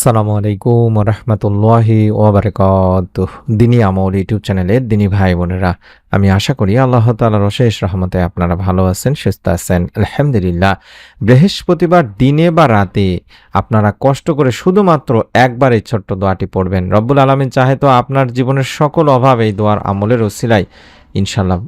আসসালামু আলাইকুম রহমতুল্লাহি ওয়াবারাকাতুহ। দিনী আমল ইউটিউব চ্যানেলের দিনী ভাই বোনেরা, আমি আশা করি আল্লাহ তাআলার অশেষ রহমতে আপনারা ভালো আছেন, সুস্থ আছেন। আলহামদুলিল্লাহ। বৃহস্পতিবার দিনে বা রাতে আপনারা কষ্ট করে শুধুমাত্র একবার এই ছোট্ট দোয়াটি পড়বেন। রব্বুল আলামিন চাহে তো আপনার জীবনের সকল অভাব এই দোয়ার আমলের ওসিলায় ইনশাল্লাহ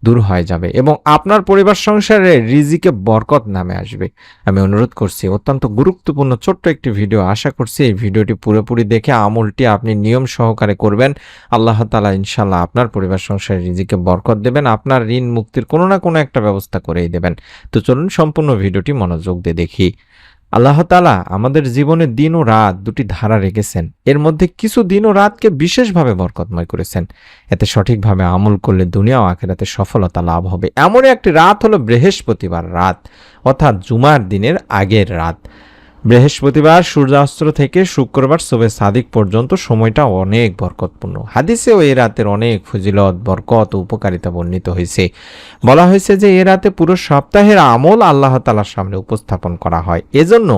দূর হয়ে যাবে এবং আপনার পরিবার সংসারে রিজিকে বরকত নামে আসবে। আমি অনুরোধ করছি, অত্যন্ত গুরুত্বপূর্ণ ছোট্ট একটি ভিডিও, আশা করছি এই ভিডিওটি পুরোপুরি দেখে আমলটি আপনি নিয়ম সহকারে করবেন। আল্লাহ তাআলা ইনশাল্লাহ আপনার পরিবার সংসারে রিজিকে বরকত দেবেন, আপনার ঋণ মুক্তির কোনো না কোনো একটা ব্যবস্থা করেই দেবেন। তো চলুন সম্পূর্ণ ভিডিওটি মনোযোগ দিয়ে দেখি। আল্লাহ তাআলা আমাদের জীবনে দিন ও রাত দুটি ধারা রেখেছেন। এর মধ্যে কিছু দিন ও রাতকে বিশেষভাবে বরকতময় করেছেন। এতে সঠিকভাবে আমল করলে দুনিয়া ও আখিরাতে সফলতা লাভ হবে। এমন একটি রাত হলো বৃহস্পতিবার রাত, অর্থাৎ জুমার দিনের আগের রাত। বৃহস্পতিবার সূর্যাস্ত থেকে শুক্রবার শবে সাদিক পর্যন্ত সময়টা অনেক বরকতপূর্ণ। হাদিসেও এই রাতের অনেক ফজিলত, বরকত ও উপকারিতা বর্ণিত হয়েছে। বলা হয়েছে যে এ রাতে পুরো সপ্তাহের আমল আল্লাহ তাআলার সামনে উপস্থাপন করা হয়। এজন্য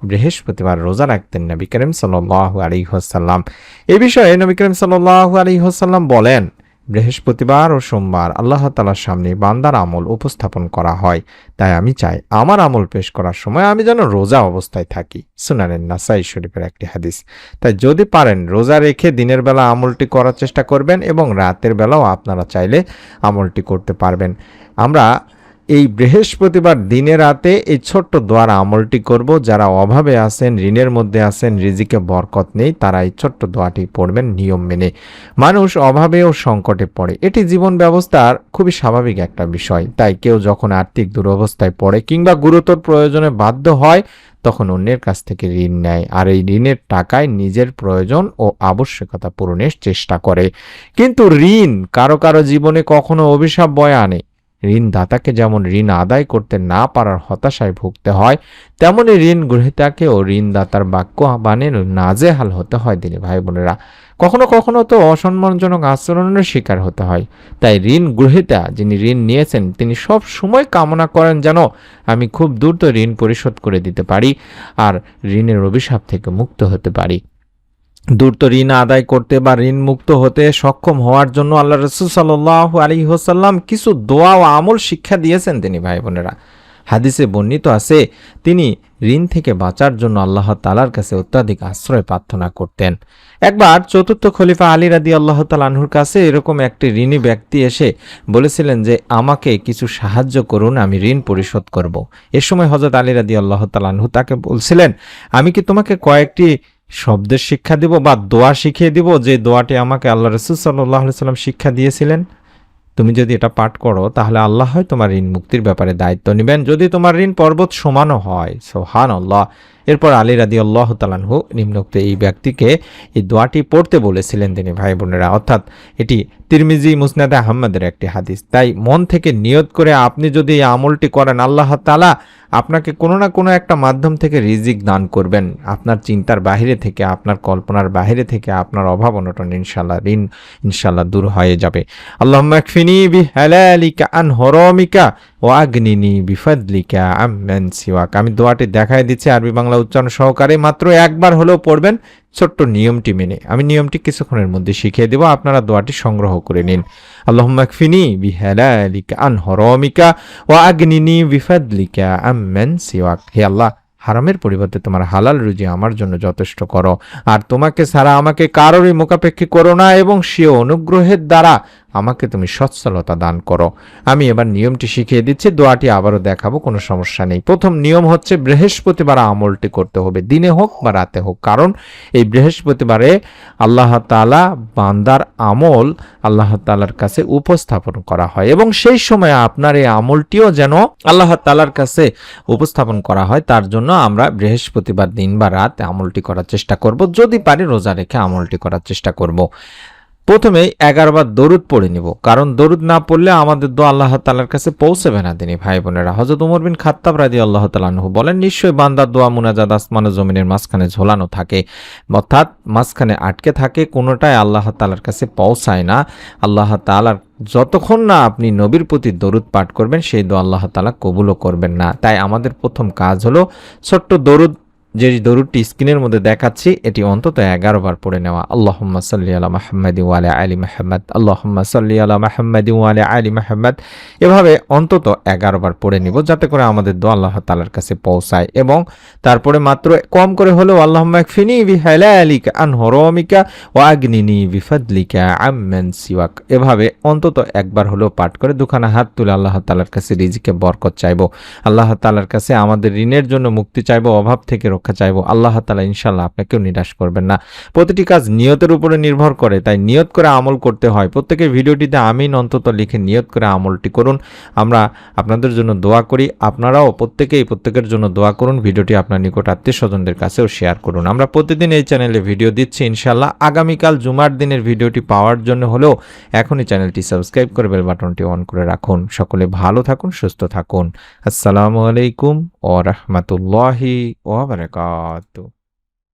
বৃহস্পতিবার রোজা রাখতেন নবী করিম সাল্লাল্লাহু আলাইহি ওয়াসাল্লাম। এ বিষয়ে নবী করিম সাল্লাল্লাহু আলাইহি ওয়াসাল্লাম বলেন, বৃহস্পতিবার ও সোমবার আল্লাহ তাআলার সামনে বান্দার আমল উপস্থাপন করা হয়। তাই আমি চাই আমার আমল পেশ করার সময় আমি যেন রোজা অবস্থায় থাকি। সুনানে নাসাই শরীফের একটি হাদিস। তাই যদি পারেন রোজা রেখে দিনের বেলা আমলটি করার চেষ্টা করবেন এবং রাতের বেলাও আপনারা চাইলে আমলটি করতে পারবেন। আমরা এই বৃহস্পতিবার দিনে রাতে এই ছোট্ট দোয়ার আমলটি করব। যারা অভাবে আছেন, ঋণের মধ্যে আছেন, রিজিকে বরকত নেই, তারা এই ছোট্ট দোয়াটি পড়বেন নিয়ম মেনে। মানুষ অভাবে ও সংকটে পড়ে, এটি জীবন ব্যবস্থার খুবই স্বাভাবিক একটা বিষয়। তাই কেউ যখন আর্থিক দুরবস্থায় পড়ে কিংবা গুরুতর প্রয়োজনে বাধ্য হয়, তখন অন্যের কাছ থেকে ঋণ নেয় আর এই ঋণের টাকায় নিজের প্রয়োজন ও আবশ্যকতা পূরণের চেষ্টা করে। কিন্তু ঋণ কারো কারো জীবনে কখনো অভিশাপ বয়ে আনে। ঋণদাতাকে যেমন ঋণ আদায় করতে না পারার হতাশায় ভুগতে হয়, তেমনি ঋণ গ্রহীতাকেও ঋণদাতার বাক্য বানে নাজেহাল হতে হয়। দিনী ভাই বোনেরা, কখনো কখনো তো অসম্মানজনক আচরণের শিকার হতে হয়। তাই ঋণ গ্রহীতা যিনি ঋণ নিয়েছেন তিনি সব সময় কামনা করেন যেন আমি খুব দ্রুত ঋণ পরিশোধ করে দিতে পারি আর ঋণের অভিশাপ থেকে মুক্ত হতে পারি। দ্রুত ঋণ আদায় করতে বা ঋণ মুক্ত হতে সক্ষম হওয়ার জন্য আল্লাহ রাসূল সাল্লাল্লাহু আলাইহি ওয়াসাল্লাম কিছু দোয়া ও আমল শিক্ষা দিয়েছেন। তিনি ভাই বোনেরা, হাদিসে বর্ণিত আছে তিনি ঋণ থেকে বাঁচার জন্য আল্লাহ তাআলার কাছে অত্যাধিক আশ্রয় প্রার্থনা করতেন। একবার চতুর্থ খলিফা আলী রাদিয়াল্লাহু তাআলা আনহুর কাছে এরকম একটি ঋণী ব্যক্তি এসে বলেছিলেন যে আমাকে কিছু সাহায্য করুন, আমি ঋণ পরিশোধ করব। এ সময় হযরত আলী রাদিয়াল্লাহু তাআলা আনহু তাকে বলছিলেন, আমি কি তোমাকে কয়েকটি শব্দের শিক্ষা দিব বা দোয়া শিখিয়ে দিব, যে দোয়াটি আমাকে আল্লাহ রাসূল সাল্লাল্লাহু আলাইহি ওয়াসাল্লাম শিক্ষা দিয়েছিলেন। তুমি যদি এটা পাঠ করো তাহলে আল্লাহ হয় তোমার ঋণ মুক্তির ব্যাপারে দায়িত্ব নেবেন, যদি তোমার ঋণ পর্বত সমানও হয়। সুবহানাল্লাহ। এরপর আলী রাদিয়াল্লাহু তাআলা আনহু নিম্নোক্ত এই ব্যক্তিকে এই দোয়াটি পড়তে বলেছিলেন। তিনি ভাই বোনেরা, অর্থাৎ এটি তিরমিজি মুসনাদে আহমদের একটি হাদিস। তাই মন থেকে নিয়ত করে আপনি যদি এই আমলটি করেন, আল্লাহ তাআলা আপনাকে কোনো না কোনো একটা মাধ্যম থেকে রিজিক দান করবেন। আপনার চিন্তার বাহিরে থেকে, আপনার কল্পনার বাহিরে থেকে আপনার অভাব অনটন ইনশাআল্লাহ ঋণ ইনশাআল্লাহ দূর হয়ে যাবে। আল্লাহুম্মা কফিনি বিহালালিকা আন হারামিকা ওয়া আগনিনি বিফাদলিকা আম্মান সিওয়াক। আমি দোয়াটি দেখাই দিচ্ছি আরবি বাংলা উচ্চারণ সহকারে, মাত্র একবার হলেও পড়বেন ছোট্ট নিয়মটি মেনে। আমি নিয়মটি কিছুক্ষণের মধ্যে শিখিয়ে দেব, আপনারা দোয়াটি সংগ্রহ করে নিন। আল্লাহুম্মা কফিনি বিহালালিকা আন হারামিকা ওয়া আগনিনি বিফাদলিকা আম্মান সিওয়াক। হে আল্লাহ, হারামের পরিবর্তে তোমার হালাল রুজি আমার জন্য যথেষ্ট করো, আর তোমাকে ছাড়া আমাকে কারোরই মুখাপেক্ষী করো না, এবং সে অনুগ্রহের দ্বারা আমাকে তুমি সচ্ছলতা দান করো। আমি এবার নিয়মটি শিখিয়ে দিচ্ছি, দোয়াটি আবারও দেখাবো, কোনো সমস্যা নেই। প্রথম নিয়ম হচ্ছে বৃহস্পতিবার আমলটি করতে হবে, দিনে হোক বা রাতে হোক, কারণ এই বৃহস্পতিবারে আল্লাহ তাআলা বান্দার আমল আল্লাহ তাআলার কাছে উপস্থাপন করা হয় এবং সেই সময় আপনার এই আমলটিও যেন আল্লাহ তাআলার কাছে উপস্থাপন করা হয়। তার জন্য আমরা বৃহস্পতিবার দিন বা রাত আমলটি করার চেষ্টা করব, যদি পারি রোজা রেখে আমলটি করার চেষ্টা করব। প্রথমেই 11 বার দরুদ পড়ে নিব, কারণ দরুদ না পড়লে আমাদের দোয়া আল্লাহ তাআলার কাছে পৌঁছবে না। দিনী ভাই বোনেরা, হযরত ওমর বিন খাত্তাব রাদিয়াল্লাহু তাআলা আনহু বলেন, নিশ্চয়ই বান্দার দোয়া মুনাজাত আসমান ও জমিনের মাঝখানে ঝোলানো থাকে, অর্থাৎ মাঝখানে আটকে থাকে, কোনোটাই আল্লাহ তাআলার কাছে পৌঁছায় না। আল্লাহ তাআলার যতক্ষণ না আপনি নবীর প্রতি দরুদ পাঠ করবেন সেই দোয়া আল্লাহ তাআলা কবুলও করবেন না। তাই আমাদের প্রথম কাজ হলো ছোট্ট দরুদ যে দরুদটি স্ক্রিনের মধ্যে দেখাচ্ছি এটি অন্তত 11 বার পড়ে নেওয়া। আল্লাহুম্মা সাল্লি আলা মুহাম্মাদি ওয়া আলা আলি মুহাম্মাদ, আল্লাহুম্মা সাল্লি আলা মুহাম্মাদি ওয়া আলা আলি মুহাম্মাদ, এভাবে অন্তত 11 বার পড়ে নিব, যাতে করে আমাদের দোয়া আল্লাহ তাআলার কাছে পৌঁছায়। এবং তারপরে মাত্র কম করে হলেও আল্লাহুম্মা ইকফিনি বিহালালিকা আন হারামিকা ওয়া আগনিনি বিফাদলিকা আম্মান সিওয়াক, এভাবে অন্তত একবার হলেও পাঠ করে দুখানা হাত তুলে আল্লাহ তাআলার কাছে রিজিকে বরকত চাইবো, আল্লাহ তাআলার কাছে আমাদের ঋণের জন্য মুক্তি চাইবো, অভাব থেকে রক্ষা চাইবো। আল্লাহ তাআলা ইনশাআল্লাহ আপনাকেও নিরাশ করবেন না। প্রতিটি কাজ নিয়তের উপরে নির্ভর করে, তাই নিয়ত করে আমল করতে হয়। প্রত্যেকের ভিডিওটিতে আমিন অন্তত লিখে নিয়ত করে আমলটি করুন। আমরা আপনাদের জন্য দোয়া করি, আপনারাও প্রত্যেকের জন্য দোয়া করুন। ভিডিওটি আপনার নিকট আত্মীয় স্বজনদের কাছেও শেয়ার করুন। আমরা প্রতিদিন এই চ্যানেলে ভিডিও দিচ্ছি ইনশাআল্লাহ। আগামীকাল জুমার দিনের ভিডিওটি পাওয়ার জন্য হলেও এখনই চ্যানেলটি সাবস্ক্রাইব করে বেল বাটনটি অন করে রাখুন। সকলে ভালো থাকুন, সুস্থ থাকুন। আসসালামু আলাইকুম ওয়া রাহমাতুল্লাহি ওয়া বারাকাতুহু।